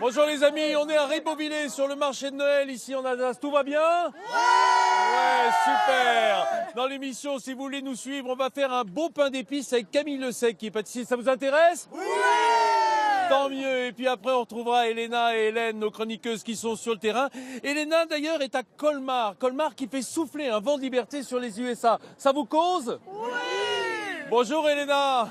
Bonjour les amis, on est à Ribeauvillé sur le marché de Noël ici en Alsace. Tout va bien? Ouais, super. Dans l'émission, si vous voulez nous suivre, on va faire un beau pain d'épices avec Camille Le Sec qui est pâtissier. Ça vous intéresse? Oui. Tant mieux. Et puis après, on retrouvera Elena et Hélène, nos chroniqueuses qui sont sur le terrain. Elena d'ailleurs est à Colmar. Colmar qui fait souffler un vent de liberté sur les USA. Ça vous cause? Oui. Bonjour Elena.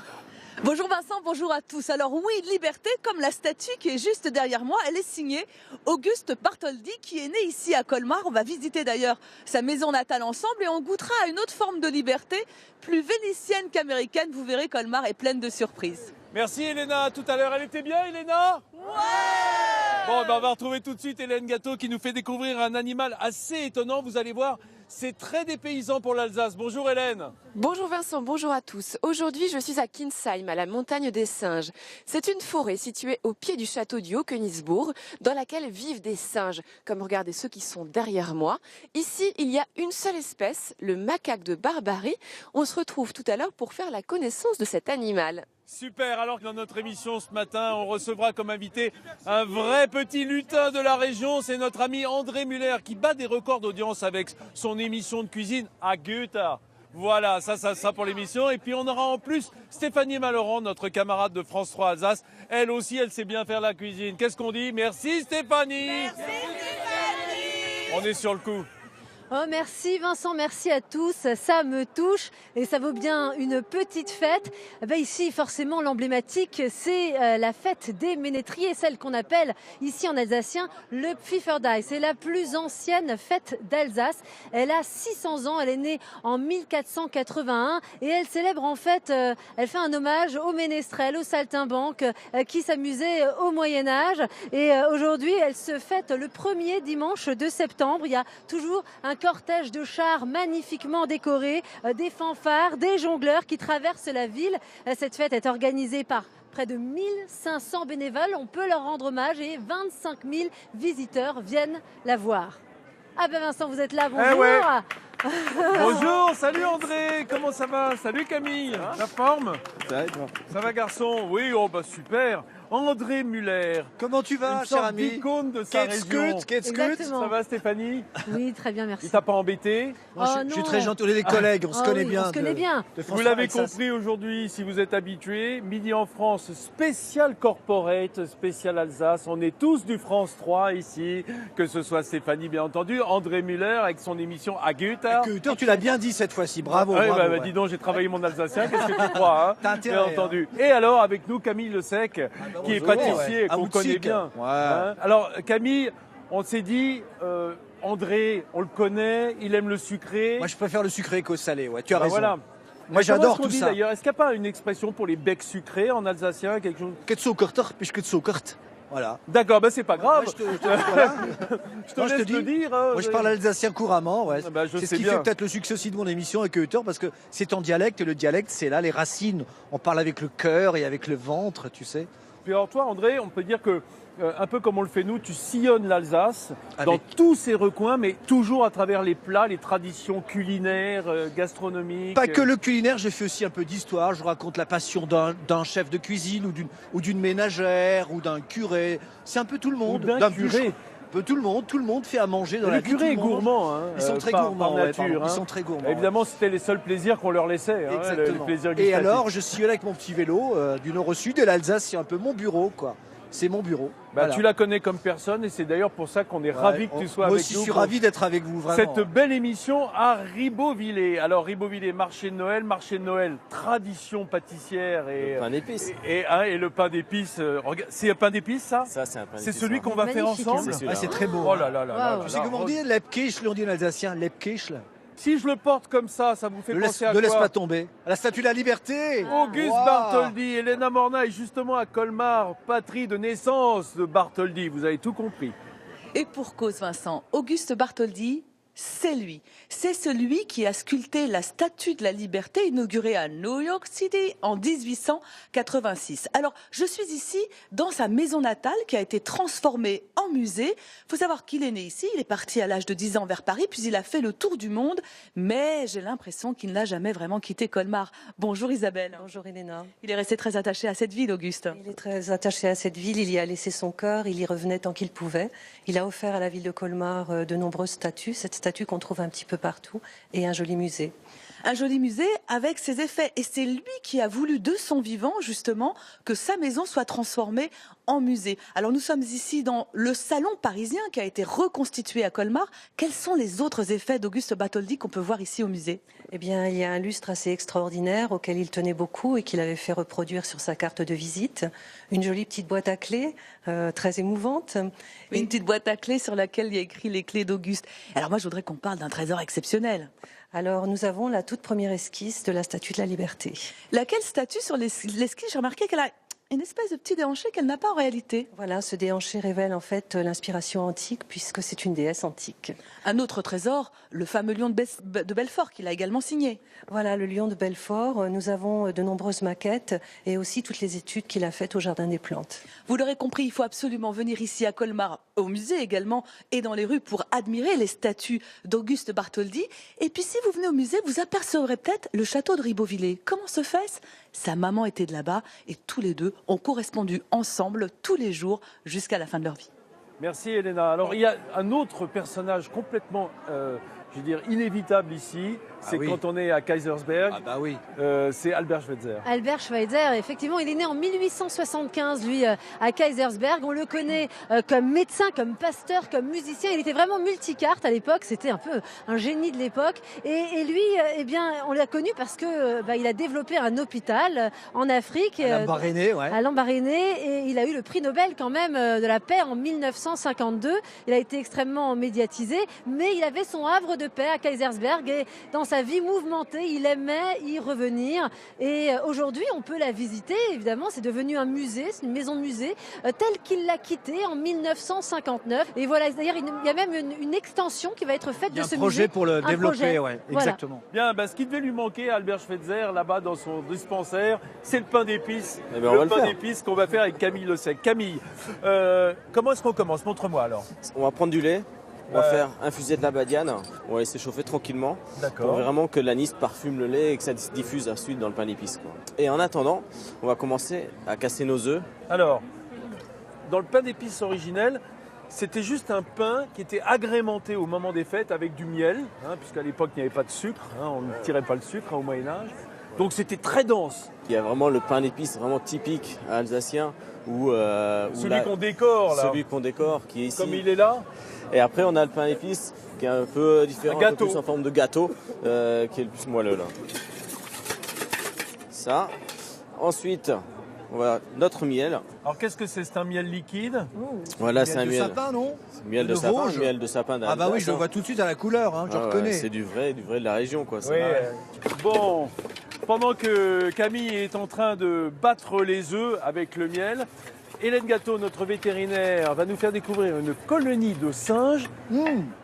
Bonjour Vincent, bonjour à tous. Alors oui, liberté, comme la statue qui est juste derrière moi, elle est signée Auguste Bartholdi qui est né ici à Colmar. On va visiter d'ailleurs sa maison natale ensemble et on goûtera à une autre forme de liberté, plus vénitienne qu'américaine. Vous verrez, Colmar est pleine de surprises. Merci Elena, à tout à l'heure. Elle était bien Elena? Ouais. Bon, on va retrouver tout de suite Hélène Gâteau qui nous fait découvrir un animal assez étonnant. Vous allez voir, c'est très dépaysant pour l'Alsace. Bonjour Hélène. Bonjour Vincent, bonjour à tous. Aujourd'hui, je suis à Kinsheim, à la montagne des singes. C'est une forêt située au pied du château du Haut-Königsbourg, dans laquelle vivent des singes, comme regardez ceux qui sont derrière moi. Ici, il y a une seule espèce, le macaque de Barbarie. On se retrouve tout à l'heure pour faire la connaissance de cet animal. Super, alors que dans notre émission ce matin, on recevra comme invité un vrai petit lutin de la région. C'est notre ami André Muller qui bat des records d'audience avec son émission de cuisine à Goethe. Voilà, ça pour l'émission. Et puis on aura en plus Stéphanie Malorand, notre camarade de France 3 Alsace. Elle aussi, elle sait bien faire la cuisine. Qu'est-ce qu'on dit? Merci Stéphanie. Merci Stéphanie. On est sur le coup. Oh, merci Vincent, merci à tous, ça me touche et ça vaut bien une petite fête. Ici forcément l'emblématique c'est la fête des ménétriers, celle qu'on appelle ici en alsacien le Pfifferdeich. C'est la plus ancienne fête d'Alsace, elle a 600 ans, elle est née en 1481 et elle célèbre en fait, elle fait un hommage aux ménestrels, aux saltimbanques qui s'amusaient au Moyen-Âge et aujourd'hui elle se fête le premier dimanche de septembre. Il y a toujours un cortège de chars magnifiquement décorés, des fanfares, des jongleurs qui traversent la ville. Cette fête est organisée par près de 1500 bénévoles. On peut leur rendre hommage et 25 000 visiteurs viennent la voir. Ah ben Vincent, vous êtes là, bonjour. Eh ouais. Bonjour, salut André, comment ça va? Salut Camille, la forme? Ça va garçon? Oui, oh bah super. André Muller. Comment tu vas, une cher sorte ami? d'icône de sa région. Exactement. Ça va Stéphanie? Oui, très bien, merci. Il t'a pas embêté? Moi, je suis très gentil, on est des collègues, on se connaît bien. On se connaît bien. Vous l'avez compris aujourd'hui, si vous êtes habitués, Midi en France, spécial corporate, spécial Alsace. On est tous du France 3 ici, que ce soit Stéphanie bien entendu, André Muller avec son émission à Goethe. Tu l'as bien dit cette fois-ci, bravo. Ouais, bravo, bah, dis donc, j'ai travaillé mon alsacien, qu'est-ce que tu crois, hein? T'as intérêt, bien entendu. Et alors, avec nous, Camille Le Sec, qui est bonjour, pâtissier, ouais. qu'on connaît bien. Ouais. Hein. Alors, Camille, on s'est dit, André, on le connaît, il aime le sucré. Moi, je préfère le sucré qu'au salé, ouais, tu as Bah, raison. voilà. Moi, j'adore tout dit, ça. D'ailleurs, est-ce qu'il n'y a pas une expression pour les becs sucrés en alsacien, quelque chose? Ketsukerter, puis Ketsukerter. Voilà. D'accord, ben c'est pas grave. Ouais, voilà. Je te laisse le dire. Moi, je parle alsacien couramment. Ouais. Bah, je c'est ce sais qui bien. fait peut-être le succès aussi de mon émission avec Goethe, parce que c'est en dialecte, et le dialecte, c'est là les racines. On parle avec le cœur et avec le ventre, tu sais. Puis alors toi, André, on peut dire que, un peu comme on le fait nous, tu sillonnes l'Alsace dans Avec- tous ses recoins, mais toujours à travers les plats, les traditions culinaires, gastronomiques. Pas que le culinaire, j'ai fait aussi un peu d'histoire. Je raconte la passion d'un chef de cuisine ou d'une ménagère ou d'un curé. C'est un peu tout le monde. Ou d'un bûcheron. curé. Un peu tout le monde fait à manger dans Le la vie. curé est tout le monde gourmand. Hein, Ils sont très par gourmands, ouais, nature. pardon. Ils hein. sont très gourmands. Évidemment, c'était les seuls plaisirs qu'on leur laissait. Hein, les Exactement. plaisirs Et gustatifs. alors, je suis avec mon petit vélo du nord au sud et l'Alsace, c'est un peu mon bureau, quoi. C'est mon bureau. Bah, Voilà. tu la connais comme personne et c'est d'ailleurs pour ça qu'on est Ouais, ravis que tu sois moi avec aussi, nous. je suis pour ravi d'être avec vous, vraiment. Cette belle émission à Ribeauvillé. Alors Ribeauvillé, marché de Noël, tradition pâtissière et Le pain d'épices. Et le pain d'épices. C'est un pain d'épices ça? Ça, c'est un pain C'est d'épices. celui ouais. qu'on va faire Magnifique, ensemble. C'est celui-là. Ah, c'est très beau. Oh là là là là. Wow. Tu sais comment on dit Lepkechle, on dit en alsacien, Lepkechle. Si je le porte comme ça vous fait Ne laisse, penser à ne laisse quoi? pas tomber. À la statue de la liberté. Auguste Wow. Bartholdi, Elena Morna est justement à Colmar, patrie de naissance de Bartholdi. Vous avez tout compris. Et pour cause Vincent, Auguste Bartholdi, c'est lui. C'est celui qui a sculpté la Statue de la Liberté inaugurée à New York City en 1886. Alors, je suis ici dans sa maison natale qui a été transformée en musée. Il faut savoir qu'il est né ici, il est parti à l'âge de 10 ans vers Paris, puis il a fait le tour du monde, mais j'ai l'impression qu'il n'a jamais vraiment quitté Colmar. Bonjour Isabelle. Bonjour Elena. Il est resté très attaché à cette ville, Auguste. Il est très attaché à cette ville, il y a laissé son cœur, il y revenait tant qu'il pouvait. Il a offert à la ville de Colmar de nombreuses statues, cette statue qu'on trouve un petit peu partout, et un joli musée. Un joli musée avec ses effets. Et c'est lui qui a voulu de son vivant, justement, que sa maison soit transformée en musée. Alors nous sommes ici dans le salon parisien qui a été reconstitué à Colmar. Quels sont les autres effets d'Auguste Bartholdi qu'on peut voir ici au musée? Eh bien, il y a un lustre assez extraordinaire auquel il tenait beaucoup et qu'il avait fait reproduire sur sa carte de visite. Une jolie petite boîte à clés, très émouvante. Une petite boîte à clés sur laquelle il y a écrit les clés d'Auguste. Alors moi, je voudrais qu'on parle d'un trésor exceptionnel. Alors, nous avons la toute première esquisse de la Statue de la Liberté. Laquelle statue sur l'esquisse, j'ai remarqué qu'elle a une espèce de petit déhanché qu'elle n'a pas en réalité. Voilà, ce déhanché révèle en fait l'inspiration antique puisque c'est une déesse antique. Un autre trésor, le fameux lion de Belfort qu'il a également signé. Voilà, le lion de Belfort. Nous avons de nombreuses maquettes et aussi toutes les études qu'il a faites au Jardin des Plantes. Vous l'aurez compris, il faut absolument venir ici à Colmar, au musée également, et dans les rues pour admirer les statues d'Auguste Bartholdi. Et puis si vous venez au musée, vous apercevrez peut-être le château de Ribeauvillé. Comment se fait-ce? Sa maman était de là-bas et tous les deux ont correspondu ensemble tous les jours jusqu'à la fin de leur vie. Merci Elena. Alors il y a un autre personnage complètement, je veux dire, inévitable ici. C'est oui. quand on est à Kaisersberg. Ah bah oui. C'est Albert Schweitzer. Albert Schweitzer, effectivement, il est né en 1875, lui, à Kaisersberg. On le connaît comme médecin, comme pasteur, comme musicien. Il était vraiment multicarte à l'époque. C'était un peu un génie de l'époque. Et lui, eh bien, on l'a connu parce que il a développé un hôpital en Afrique. À Lambaréné, ouais. À Lambaréné, et il a eu le prix Nobel quand même de la paix en 1952. Il a été extrêmement médiatisé, mais il avait son havre de paix à Kaisersberg et dans sa vie mouvementée, il aimait y revenir. Et aujourd'hui, on peut la visiter. Évidemment, c'est devenu un musée, c'est une maison musée telle qu'il l'a quittée en 1959. Et voilà, d'ailleurs, il y a même une extension qui va être faite de ce musée. Un projet pour le développer, projet. ouais, Voilà. exactement. Bien, ce qui devait lui manquer à Albert Schweitzer, là-bas dans son dispensaire, c'est le pain d'épices. Eh ben, on va le le pain faire. d'épices qu'on va faire avec Camille Le Sec. Camille, comment est-ce qu'on commence? Montre-moi alors. On va prendre du lait, on va faire infuser de la badiane, on va laisser chauffer tranquillement pour D'accord. vraiment que l'anis parfume le lait et que ça se diffuse ensuite dans le pain d'épices, quoi. Et en attendant, on va commencer à casser nos œufs. Alors, dans le pain d'épices originel, c'était juste un pain qui était agrémenté au moment des fêtes avec du miel, puisqu'à l'époque il n'y avait pas de sucre, on ne tirait pas le sucre au Moyen-Âge. Donc c'était très dense. Il y a vraiment le pain d'épices vraiment typique alsacien. Celui qu'on décore là, Celui qu'on décore, qui est ici. comme il est là. Et après, on a le pain d'épices qui est un peu différent, Un un gâteau. peu plus en forme de gâteau, qui est le plus moelleux là. Ça. Ensuite, on va notre miel. Alors qu'est-ce que c'est? C'est un miel liquide? Voilà, c'est un de miel. sapin, non? Miel de De sapin, Vosges. miel de sapin Ah bah oui, je le d'Alsace, vois tout de suite à la couleur, hein, je Ah ouais, reconnais. c'est du vrai de la région, quoi. Oui. Bon, pendant que Camille est en train de battre les œufs avec le miel, Hélène Gâteau, notre vétérinaire, va nous faire découvrir une colonie de singes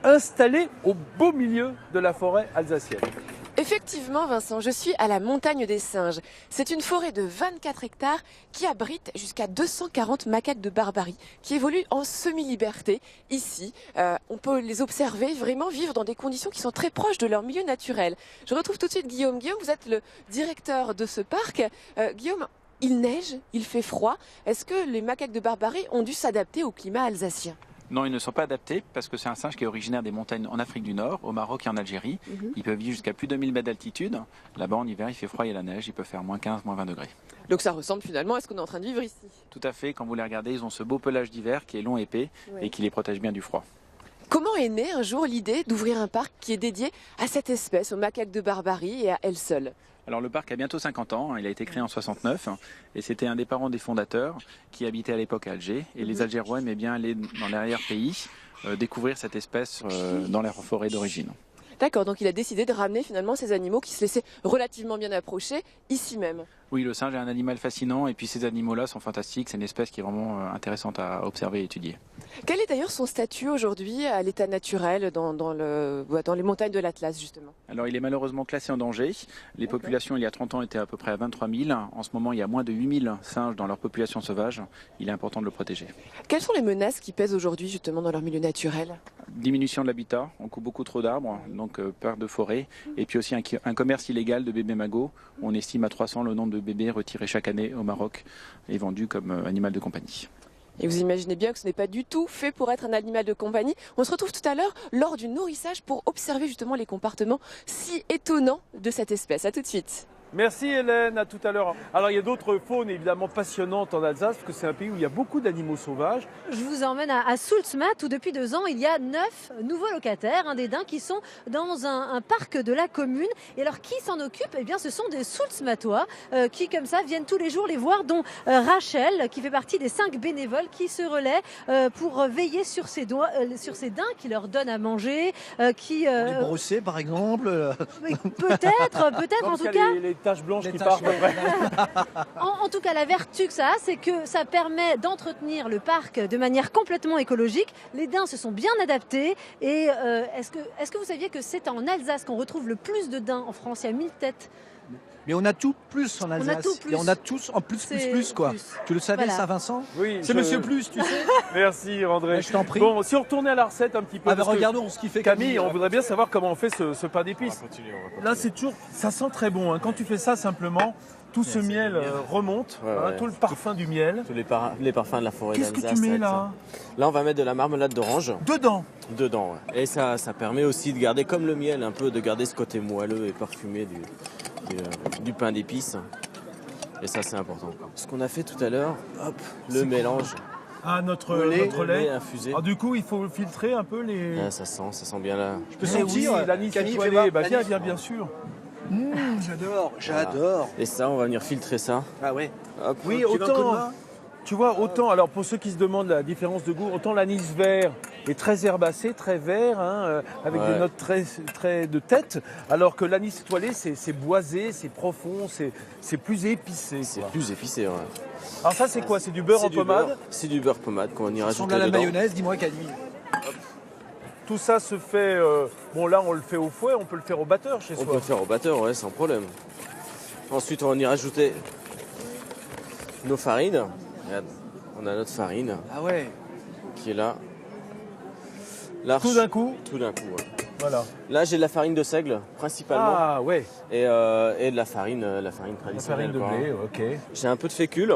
installée au beau milieu de la forêt alsacienne. Effectivement, Vincent, je suis à la montagne des singes. C'est une forêt de 24 hectares qui abrite jusqu'à 240 macaques de barbarie qui évoluent en semi-liberté. Ici, on peut les observer vraiment vivre dans des conditions qui sont très proches de leur milieu naturel. Je retrouve tout de suite Guillaume. Guillaume, vous êtes le directeur de ce parc. Guillaume, il neige, il fait froid. Est-ce que les macaques de barbarie ont dû s'adapter au climat alsacien ? Non, ils ne sont pas adaptés parce que c'est un singe qui est originaire des montagnes en Afrique du Nord, au Maroc et en Algérie. Ils peuvent vivre jusqu'à plus de 2000 mètres d'altitude. Là-bas, en hiver, il fait froid, il y a la neige, il peut faire moins 15, moins 20 degrés. Donc ça ressemble finalement à ce qu'on est en train de vivre ici. Tout à fait, quand vous les regardez, ils ont ce beau pelage d'hiver qui est long et épais et qui les protège bien du froid. Comment est née un jour l'idée d'ouvrir un parc qui est dédié à cette espèce, aux macaques de barbarie et à elle seule ? Alors le parc a bientôt 50 ans, il a été créé en 69 et c'était un des parents des fondateurs qui habitait à l'époque à Alger. Et les Algérois aimaient bien aller dans l'arrière-pays découvrir cette espèce dans leur forêt d'origine. D'accord, donc il a décidé de ramener finalement ces animaux qui se laissaient relativement bien approcher ici même. Oui, le singe est un animal fascinant et puis ces animaux-là sont fantastiques. C'est une espèce qui est vraiment intéressante à observer et étudier. Quel est d'ailleurs son statut aujourd'hui à l'état naturel dans les montagnes de l'Atlas justement? Alors il est malheureusement classé en danger. Les populations il y a 30 ans étaient à peu près à 23 000. En ce moment il y a moins de 8 000 singes dans leur population sauvage. Il est important de le protéger. Quelles sont les menaces qui pèsent aujourd'hui justement dans leur milieu naturel? Diminution de l'habitat, on coupe beaucoup trop d'arbres, donc perte de forêt. Et puis aussi un commerce illégal de bébés magots. On estime à 300 le nombre de bébés retirés chaque année au Maroc et vendus comme animal de compagnie. Et vous imaginez bien que ce n'est pas du tout fait pour être un animal de compagnie. On se retrouve tout à l'heure lors du nourrissage pour observer justement les comportements si étonnants de cette espèce. À tout de suite. Merci Hélène, à tout à l'heure. Alors il y a d'autres faunes évidemment passionnantes en Alsace parce que c'est un pays où il y a beaucoup d'animaux sauvages. Je vous emmène à Soultzmatt où depuis 2 ans il y a 9 nouveaux locataires, des daims qui sont dans un parc de la commune. Et alors qui s'en occupe? Eh bien ce sont des Soultzmattois qui comme ça viennent tous les jours les voir, dont Rachel qui fait partie des 5 bénévoles qui se relaient pour veiller sur ces daims, qui leur donnent à manger, qui Les brosser par exemple. peut-être en tout cas. Les taches blanches qui partent après. En tout cas, la vertu que ça a, c'est que ça permet d'entretenir le parc de manière complètement écologique. Les daims se sont bien adaptés. Et est-ce que vous saviez que c'est en Alsace qu'on retrouve le plus de daims en France? Il y a 1000 têtes. Mais on a tout plus en Alsace. On a tout plus. Et on a tous en plus quoi. Plus. Tu le savais Voilà. ça, Vincent? Oui, C'est Monsieur Plus, tu sais. Merci André. Ouais, je t'en prie. Bon, si on retournait à la recette un petit peu. Ah bah parce que regardons ce qu'il fait Camille, on voudrait bien savoir comment on fait ce pain d'épices. Là, Là, c'est toujours, ça sent très bon. Quand tu fais ça simplement, tout ce miel remonte, Ouais. tout le parfum du miel. tous les parfums de la forêt Qu'est-ce que d'Alsace. tu mets avec là ça. Là, on va mettre de la marmelade d'orange Dedans. dedans. Ouais. Et ça permet aussi de garder, comme le miel, un peu de garder ce côté moelleux et parfumé du pain d'épices. Et ça, c'est important. Ce qu'on a fait tout à l'heure, hop, le mélange. Ah, notre Le lait. lait. Infusé. Ah, du coup, il faut filtrer un peu les. Ah, ça sent bien là. Je peux Eh oui, sentir l'anis Camille, étoilé. fais voir. Bah, viens, L'anis. bien sûr. J'adore. Et ça, on va venir filtrer ça. Ah ouais. Hop. Oui, Tu veux un coup de autant. main Tu vois, autant, alors pour ceux qui se demandent la différence de goût, autant l'anis vert est très herbacé, très vert, avec Ouais. des notes très de tête, alors que l'anis étoilé, c'est boisé, c'est profond, c'est plus épicé. C'est quoi. plus épicé, ouais. Alors ça, c'est quoi? C'est du beurre C'est en du pommade? beurre. C'est du beurre pommade qu'on va venir Ça ressemble rajouter à la dedans. mayonnaise, dis-moi Camille. Tout ça se fait, bon là on le fait au fouet, on peut le faire au batteur chez On peut soi. le faire au batteur, ouais, sans problème. Ensuite, on va venir rajouter nos farines. Regarde, on a notre farine Ah ouais. qui est là. Là, Tout d'un coup, Tout d'un coup, ouais. voilà. Là, j'ai de la farine de seigle, principalement. Ah ouais, Et de la farine la traditionnelle. farine de quoi. blé, ok. J'ai un peu de fécule.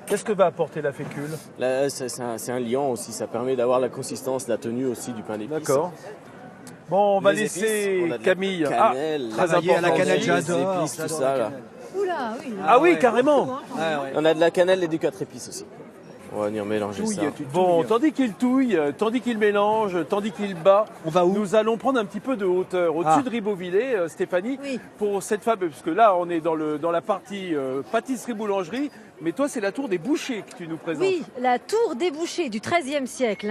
Qu'est-ce que va apporter la fécule? Là, c'est un liant aussi. Ça permet d'avoir la consistance, la tenue aussi du pain d'épices. D'accord. Bon, on va Les laisser épices, on a de la Camille. cannelle, très Travailler à la important cannelle, aussi. j'adore. les épices, tout j'adore ça, la là. cannelle. Oula, oui. Ah oui, ouais. carrément. Ah ouais. On a de la cannelle et du 4 épices aussi. On va venir mélanger Touille, ça. tu Bon, touilles. tandis qu'il touille, tandis qu'il mélange, tandis qu'il bat, On va où? nous allons prendre un petit peu de hauteur au-dessus de Ribeauvillé, Stéphanie, Oui. pour cette fameuse, parce que là on est dans la partie pâtisserie-boulangerie, mais toi c'est la tour des bouchers que tu nous présentes. Oui, la tour des bouchers du XIIIe siècle.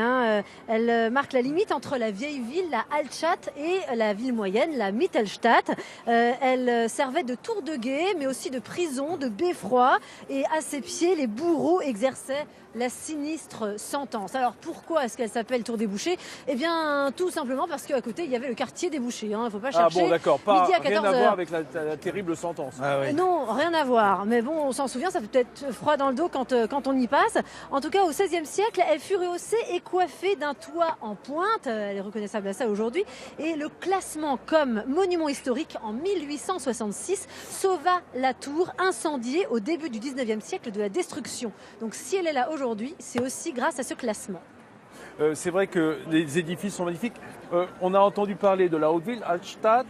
Elle marque la limite entre la vieille ville, la Altstadt, et la ville moyenne, la Mittelstadt. Elle servait de tour de guet, mais aussi de prison, de beffroi. Et à ses pieds, les bourreaux exerçaient la sinistre sentence. Alors pourquoi est-ce qu'elle s'appelle Tour des Bouchers? Eh bien, tout simplement parce qu'à côté, il y avait le quartier des bouchers. Il ne faut pas Ah chercher. bon, d'accord, pas Midi à rien 14 à voir heures. avec la terrible sentence. Ah ouais. Non, rien à voir. Mais bon, on s'en souvient, ça peut être froid dans le dos quand on y passe. En tout cas, au XVIe siècle, elle fut rehaussée et coiffée d'un toit en pointe. Elle est reconnaissable à ça aujourd'hui. Et le classement comme monument historique en 1866 sauva la tour incendiée au début du XIXe siècle de la destruction. Donc si elle est là aujourd'hui, c'est aussi grâce à ce classement. C'est vrai que les édifices sont magnifiques. On a entendu parler de la Haute-Ville, Altstadt,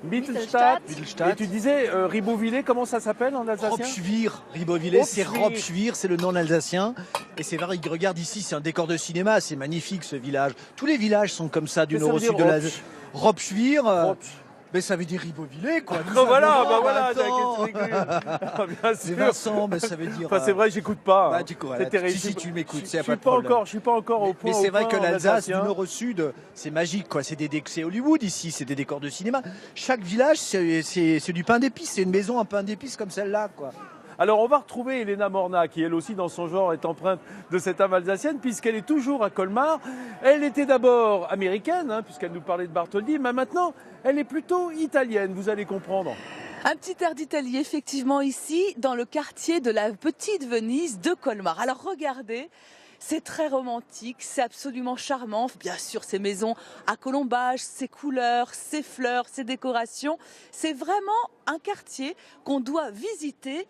Mittelstadt. Mittelstadt. Et tu disais Ribeauvillé, comment ça s'appelle en alsacien? Robschwir, Ribeauvillé, c'est Robschwir. Robschwir, c'est le nom en alsacien. Et c'est vrai, regarde ici, c'est un décor de cinéma, c'est magnifique ce village. Tous les villages sont comme ça du Qu'est-ce que nord au ça sud veut de dire, la Robschwir. Robsch. Mais ça veut dire Ribeauvillé, quoi. Ah, voilà, bah voilà, attends. Jacques Estricule. Bien Mais sûr. Vincent, mais ça veut dire... Enfin, c'est vrai, j'écoute pas. Bah, hein. du coup, C'est voilà, terrible. si tu m'écoutes, Je c'est suis pas de problème. je suis pas encore au point. Mais c'est au vrai point que en l'Alsace, du alsacien. nord au sud, c'est magique, quoi. C'est Hollywood ici, c'est des décors de cinéma. Chaque village, c'est du pain d'épices, c'est une maison en pain d'épices comme celle-là, quoi. Alors on va retrouver Elena Morna, qui elle aussi dans son genre est empreinte de cette âme alsacienne, puisqu'elle est toujours à Colmar. Elle était d'abord américaine, hein, puisqu'elle nous parlait de Bartholdi, mais maintenant elle est plutôt italienne, vous allez comprendre. Un petit air d'Italie, effectivement, ici, dans le quartier de la Petite Venise de Colmar. Alors regardez, c'est très romantique, c'est absolument charmant. Bien sûr, ces maisons à colombages, ces couleurs, ces fleurs, ces décorations. C'est vraiment un quartier qu'on doit visiter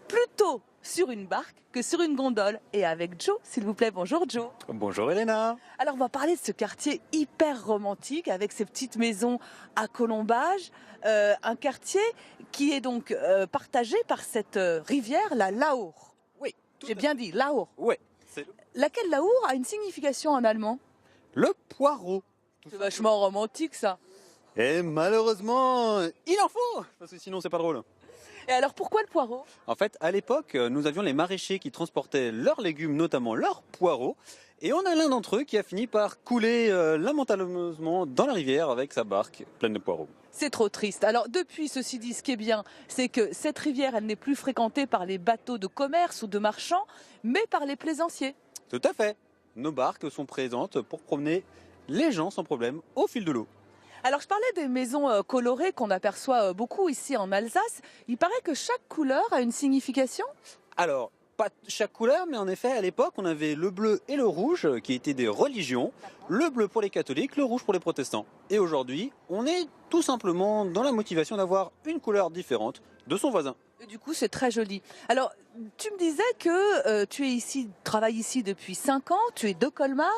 plutôt sur une barque que sur une gondole. Et avec Joe, s'il vous plaît. Bonjour Joe. Bonjour Elena. Alors on va parler de ce quartier hyper romantique avec ces petites maisons à colombages. Un quartier qui est donc partagé par cette rivière, la Laur. Oui. J'ai bien dit, Laur. Ouais, c'est Laquelle Laur a une signification en allemand? le poireau. C'est vachement romantique ça. Et malheureusement, il en faut, parce que sinon c'est pas drôle. Et alors pourquoi le poireau? En fait, à l'époque, nous avions les maraîchers qui transportaient leurs légumes, notamment leurs poireaux. Et on a l'un d'entre eux qui a fini par couler lamentableusement dans la rivière avec sa barque pleine de poireaux. C'est trop triste. Alors depuis, ceci dit, ce qui est bien, c'est que cette rivière, elle n'est plus fréquentée par les bateaux de commerce ou de marchands, mais par les plaisanciers. Tout à fait. Nos barques sont présentes pour promener les gens sans problème au fil de l'eau. Alors je parlais des maisons colorées qu'on aperçoit beaucoup ici en Alsace. Il paraît que chaque couleur a une signification. Alors, pas chaque couleur, mais en effet, à l'époque, on avait le bleu et le rouge qui étaient des religions. Le bleu pour les catholiques, le rouge pour les protestants. Et aujourd'hui, on est tout simplement dans la motivation d'avoir une couleur différente de son voisin. Et du coup, c'est très joli. Alors, tu me disais que tu travailles ici depuis 5 ans, tu es de Colmar,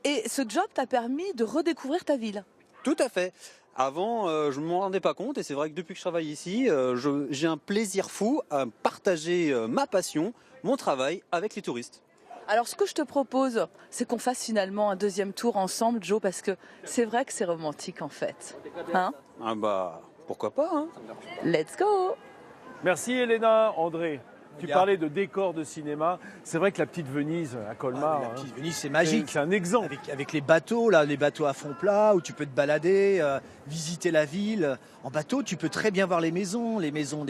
et ce job t'a permis de redécouvrir ta ville. Tout à fait. Avant, je ne m'en rendais pas compte et c'est vrai que depuis que je travaille ici, j'ai un plaisir fou à partager ma passion, mon travail avec les touristes. Alors, ce que je te propose, c'est qu'on fasse finalement un deuxième tour ensemble, Joe, parce que c'est vrai que c'est romantique en fait. Hein? Ah bah, pourquoi pas, hein. Let's go! Merci Elena. André, tu Bien. parlais de décors de cinéma. C'est vrai que la petite Venise à Colmar, La hein, petite Venise, c'est magique. c'est un exemple. Avec les bateaux, là, les bateaux à fond plat, où tu peux te balader, visiter la ville. En bateau, tu peux très bien voir les maisons, des maisons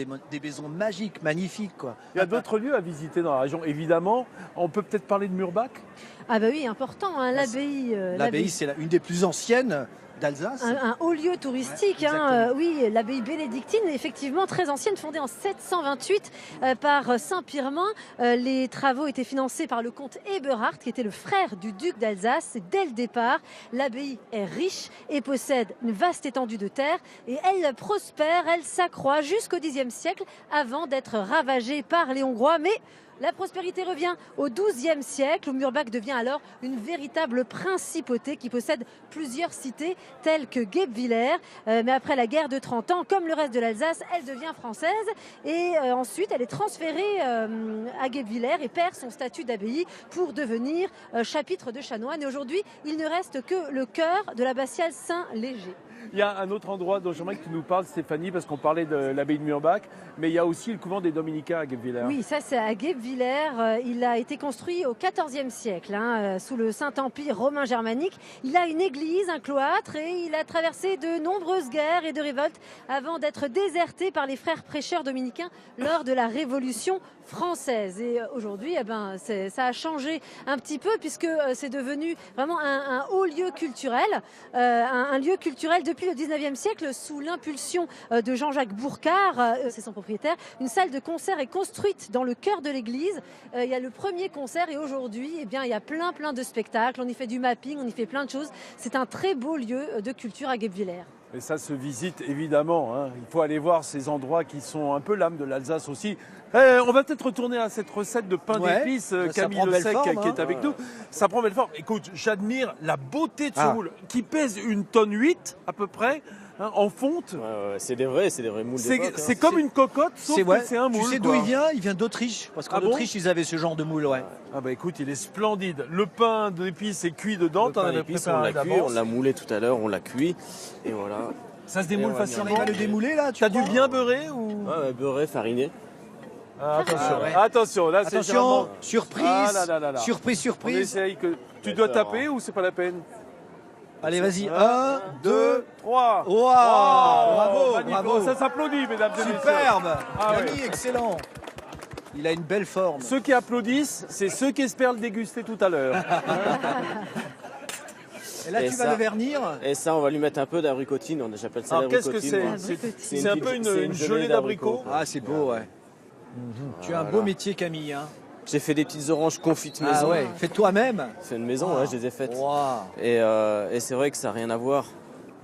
magiques, magnifiques, quoi. Il y a d'autres lieux à visiter dans la région, évidemment. On peut peut-être parler de Murbach. Ah bah oui, important, hein, l'abbaye. L'abbaye, c'est une des plus anciennes d'Alsace. Un haut lieu touristique, Ouais, hein, oui, l'abbaye bénédictine, effectivement très ancienne, fondée en 728 par Saint-Pirmin. Les travaux étaient financés par le comte Eberhard, qui était le frère du duc d'Alsace. Et dès le départ, l'abbaye est riche et possède une vaste étendue de terre. Et elle prospère, elle s'accroît jusqu'au Xe siècle, avant d'être ravagée par les Hongrois. Mais la prospérité revient au XIIe siècle, où Murbach devient alors une véritable principauté qui possède plusieurs cités telles que Guebwiller. Mais après la guerre de 30 ans, comme le reste de l'Alsace, elle devient française. Et ensuite, elle est transférée à Guebwiller et perd son statut d'abbaye pour devenir chapitre de chanoine. Et aujourd'hui, il ne reste que le chœur de l'abbatiale Saint-Léger. Il y a un autre endroit dont j'aimerais que tu nous parles, Stéphanie, parce qu'on parlait de l'abbaye de Murbach, mais il y a aussi le couvent des Dominicains à Guebwiller. Oui, ça c'est à Guebwiller. Il a été construit au XIVe siècle, hein, sous le Saint-Empire romain germanique. Il a une église, un cloître, et il a traversé de nombreuses guerres et de révoltes avant d'être déserté par les frères prêcheurs dominicains lors de la Révolution française. Et aujourd'hui, ça a changé un petit peu, puisque c'est devenu vraiment un haut lieu culturel, un lieu culturel depuis le 19e siècle sous l'impulsion de Jean-Jacques Bourcard, c'est son propriétaire. Une salle de concert est construite dans le cœur de l'église. Il y a le premier concert et aujourd'hui, il y a plein de spectacles. On y fait du mapping, on y fait plein de choses. C'est un très beau lieu de culture à Guebwiller. Et ça se visite évidemment, hein. Il faut aller voir ces endroits qui sont un peu l'âme de l'Alsace aussi. On va peut-être retourner à cette recette de pain d'épices, ça Camille prend Le belle Sec forme, qui est avec nous. Ça prend belle forme. Écoute, j'admire la beauté de ce moule qui pèse 1,8 tonne à peu près, hein, en fonte. Ouais, c'est des vrais moules d'époque. C'est comme une cocotte, sauf que c'est un moule. Tu sais d'où il vient? Il vient d'Autriche. Parce qu'en Autriche, ils avaient ce genre de moule, ouais. Ah bah écoute, il est splendide. Le pain d'épices est cuit dedans. Le pain d'épices, on l'a cuit, on l'a moulé tout à l'heure, on l'a cuit. Et voilà. Ça se Et démoule on va venir. Tu facilement. arrives à le démouler là, tu T'as du crois bien beurré ou Ouais, beurré, fariné. attention, ouais. attention, là c'est Attention, vraiment... surprise, Ah là là là là. surprise, On surprise. essaye que... Tu dois taper ou c'est pas la peine? Allez, vas-y, 1, 2, 3. Wow, bravo, magnifique. bravo. Ça s'applaudit, mesdames et messieurs. Superbe. Ah Camille, excellent. Il a une belle forme. Ceux qui applaudissent, c'est ceux qui espèrent le déguster tout à l'heure. Et là, Et tu vas ça- le vernir. Et ça, on va lui mettre un peu d'abricotine. J'appelle ça Alors qu'est-ce que l'abricotine. c'est? moi. C'est un peu c'est une gelée d'abricots. Ah, c'est beau, ouais. Tu as un beau métier, Camille. Hein. J'ai fait des petites oranges confites maison. Ah ouais, fais toi-même. C'est une maison, ouais, je les ai faites. Wow. Et c'est vrai que ça n'a rien à voir.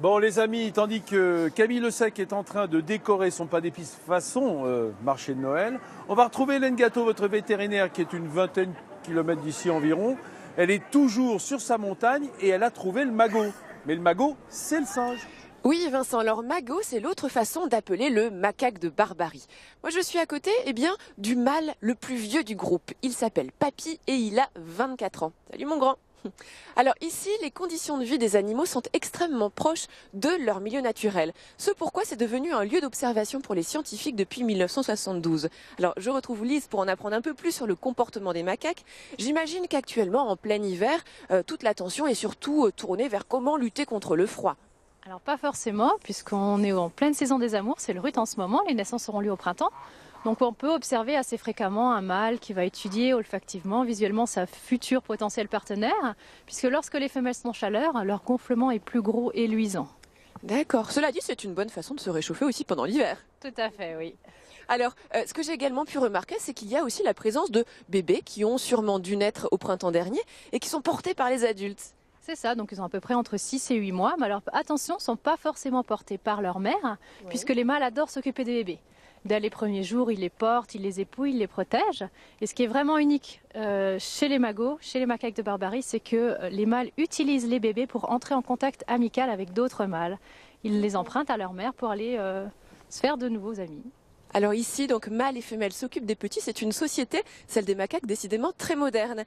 Bon les amis, tandis que Camille Le Sec est en train de décorer son pain d'épices façon marché de Noël, on va retrouver Hélène Gâteau, votre vétérinaire qui est une vingtaine de kilomètres d'ici environ. Elle est toujours sur sa montagne et elle a trouvé le magot. Mais le magot, c'est le singe. Oui, Vincent, alors magot, c'est l'autre façon d'appeler le macaque de Barbarie. Moi, je suis à côté, du mâle le plus vieux du groupe. Il s'appelle Papy et il a 24 ans. Salut mon grand. Alors ici, les conditions de vie des animaux sont extrêmement proches de leur milieu naturel. Ce pourquoi c'est devenu un lieu d'observation pour les scientifiques depuis 1972. Alors je retrouve Lise pour en apprendre un peu plus sur le comportement des macaques. J'imagine qu'actuellement, en plein hiver, toute l'attention est surtout tournée vers comment lutter contre le froid. Alors pas forcément, puisqu'on est en pleine saison des amours, c'est le rut en ce moment, les naissances auront lieu au printemps. Donc on peut observer assez fréquemment un mâle qui va étudier olfactivement, visuellement sa future potentielle partenaire, puisque lorsque les femelles sont en chaleur, leur gonflement est plus gros et luisant. D'accord. Cela dit, c'est une bonne façon de se réchauffer aussi pendant l'hiver. Tout à fait, oui. Alors, ce que j'ai également pu remarquer, c'est qu'il y a aussi la présence de bébés qui ont sûrement dû naître au printemps dernier et qui sont portés par les adultes. C'est ça, donc ils ont à peu près entre 6 et 8 mois, mais alors attention, ne sont pas forcément portés par leur mère, puisque les mâles adorent s'occuper des bébés. Dès les premiers jours, ils les portent, ils les épouillent, ils les protègent. Et ce qui est vraiment unique chez les magots, chez les macaques de Barbarie, c'est que les mâles utilisent les bébés pour entrer en contact amical avec d'autres mâles. Ils les empruntent à leur mère pour aller se faire de nouveaux amis. Alors ici, donc mâles et femelles s'occupent des petits. C'est une société, celle des macaques, décidément très moderne.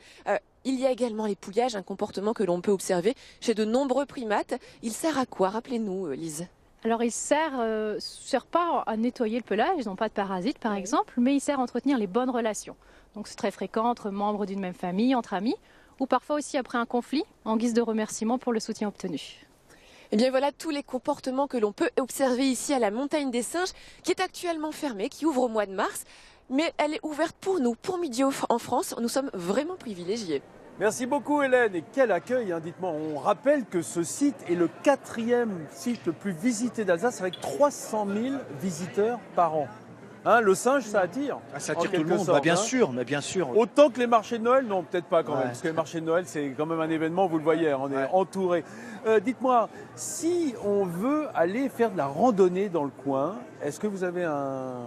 Il y a également l'épouillage, un comportement que l'on peut observer chez de nombreux primates. Il sert à quoi? Rappelez-nous, Lise. Alors il sert pas à nettoyer le pelage, ils n'ont pas de parasites par exemple, mais il sert à entretenir les bonnes relations. Donc c'est très fréquent entre membres d'une même famille, entre amis, ou parfois aussi après un conflit, en guise de remerciement pour le soutien obtenu. Eh bien voilà tous les comportements que l'on peut observer ici à la Montagne des Singes, qui est actuellement fermée, qui ouvre au mois de mars. Mais elle est ouverte pour nous, pour Midi en France. Nous sommes vraiment privilégiés. Merci beaucoup Hélène et quel accueil, hein, dites-moi. On rappelle que ce site est le 4e site le plus visité d'Alsace avec 300 000 visiteurs par an. Hein, le singe, ça attire. Ah, ça en attire tout le quelque monde, sorte, bien hein. sûr, mais bien sûr. Autant que les marchés de Noël, non, peut-être pas quand même, Ouais. parce que les marchés de Noël, c'est quand même un événement, vous le voyez, on est entouré. Dites-moi, si on veut aller faire de la randonnée dans le coin, est-ce que vous avez un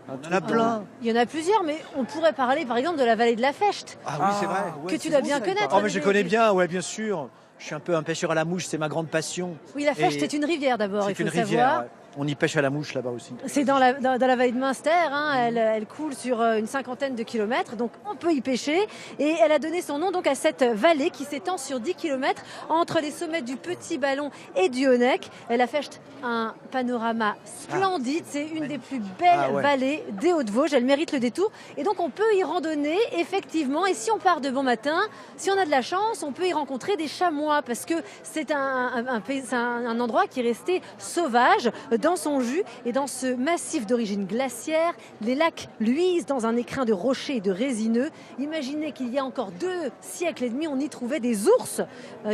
On en a plein. Il y en a plusieurs, mais on pourrait parler par exemple de la vallée de la Fechte. Ah oui, c'est vrai. Que tu dois bien connaître. Oh, mais je connais bien, ouais, bien sûr. Je suis un peu un pêcheur à la mouche, c'est ma grande passion. Oui, la Fechte, Et c'est une rivière d'abord, il C'est faut une le rivière. savoir. Ouais. On y pêche à la mouche là-bas aussi. C'est dans la vallée de Münster, hein, elle coule sur une cinquantaine de kilomètres, donc on peut y pêcher. Et elle a donné son nom donc à cette vallée qui s'étend sur 10 kilomètres entre les sommets du Petit Ballon et du Honeck. Elle a fait un panorama splendide, c'est une des plus belles vallées des Hauts-de-Vosges, elle mérite le détour. Et donc on peut y randonner effectivement, et si on part de bon matin, si on a de la chance, on peut y rencontrer des chamois, parce que c'est un endroit qui est resté sauvage dans son jus, et dans ce massif d'origine glaciaire, les lacs luisent dans un écrin de rochers et de résineux. Imaginez qu'il y a encore 2 siècles et demi, on y trouvait des ours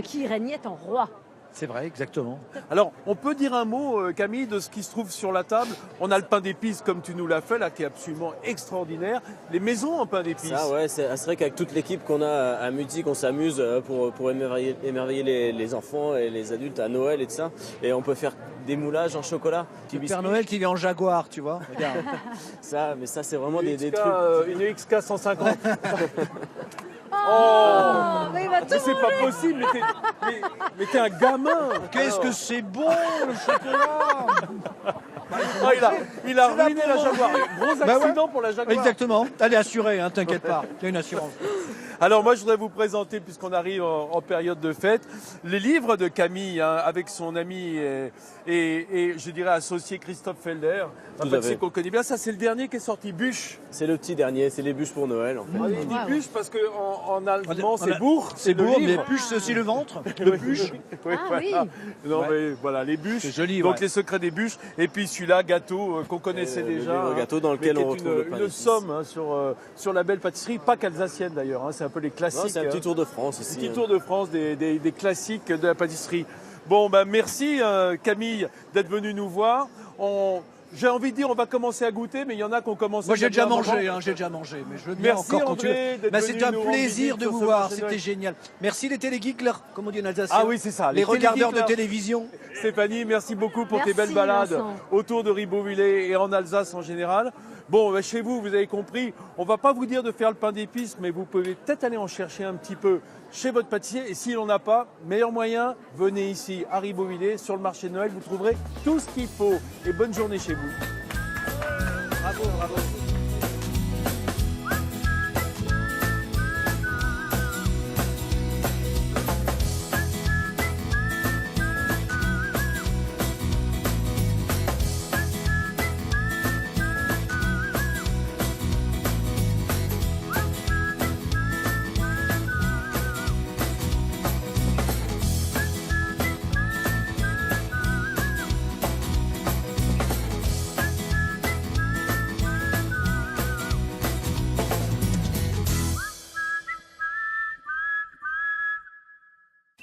qui régnaient en roi. C'est vrai, exactement. Alors, on peut dire un mot, Camille, de ce qui se trouve sur la table. On a le pain d'épices, comme tu nous l'as fait, là, qui est absolument extraordinaire. Les maisons en pain d'épices. Ça, ouais, c'est vrai qu'avec toute l'équipe qu'on a à Mutique, on s'amuse pour émerveiller les enfants et les adultes à Noël et tout ça. Et on peut faire des moulages en chocolat. Le Père Noël qui est en Jaguar, tu vois. Regarde. Ça, mais ça, c'est vraiment des trucs. Une XK 150. Mais il va tout Mais c'est pas possible, mais t'es un gamin. Qu'est-ce que c'est bon le chocolat. Ah, il a ruiné la Jaguar. Gros accident pour la Jaguar. Exactement. Elle est assurée, hein, t'inquiète pas. Il y a une assurance. Alors moi je voudrais vous présenter, puisqu'on arrive en période de fête, les livres de Camille, hein, avec son ami et je dirais associé Christophe Felder, un Tout à pâtissier fait. qu'on connaît bien. Ça c'est le dernier qui est sorti, Bûche. C'est le petit dernier, c'est les bûches pour Noël en fait. Ah, il dit Bûche parce qu'en allemand c'est On a- bourg. C'est le beau, mais livre. puce, c'est aussi le ventre. Le bûche. Oui, Ah voilà. oui. Non Ouais. mais voilà, les bûches. C'est joli, Donc ouais. les secrets des bûches. Et puis celui-là, gâteau, qu'on connaissait Le déjà. livre hein, gâteau dans mais lequel qui est on retrouve le pain une d'épices. somme hein, sur la belle pâtisserie, pas qu'alsacienne d'ailleurs. Hein, c'est un peu les classiques. Non, c'est un petit hein. tour de France Un ici. petit hein. tour de France des classiques de la pâtisserie. Bon, ben merci Camille d'être venu nous voir. J'ai envie de dire, on va commencer à goûter, mais il y en a qui ont commencé. Moi j'ai déjà bien mangé, avant. hein, j'ai déjà mangé, mais je veux bien Merci encore quand tu veux. André d'être Bah, venu c'était un nous rendre plaisir visite de sur vous ce voir, marché de c'était Noël. génial. Merci les télégeekers, comme on dit en Alsace. Ah oui, c'est ça. Les regardeurs de télégeeks, là. télévision. Stéphanie, merci beaucoup pour tes Merci, belles balades Vincent. autour de Ribeauvillé et en Alsace en général. Bon, ben, chez vous, vous avez compris, on va pas vous dire de faire le pain d'épices, mais vous pouvez peut-être aller en chercher un petit peu chez votre pâtissier. Et s'il n'en a pas, meilleur moyen, venez ici à Ribeauvillé, sur le marché de Noël, vous trouverez tout ce qu'il faut. Et bonne journée chez vous. Bravo, bravo.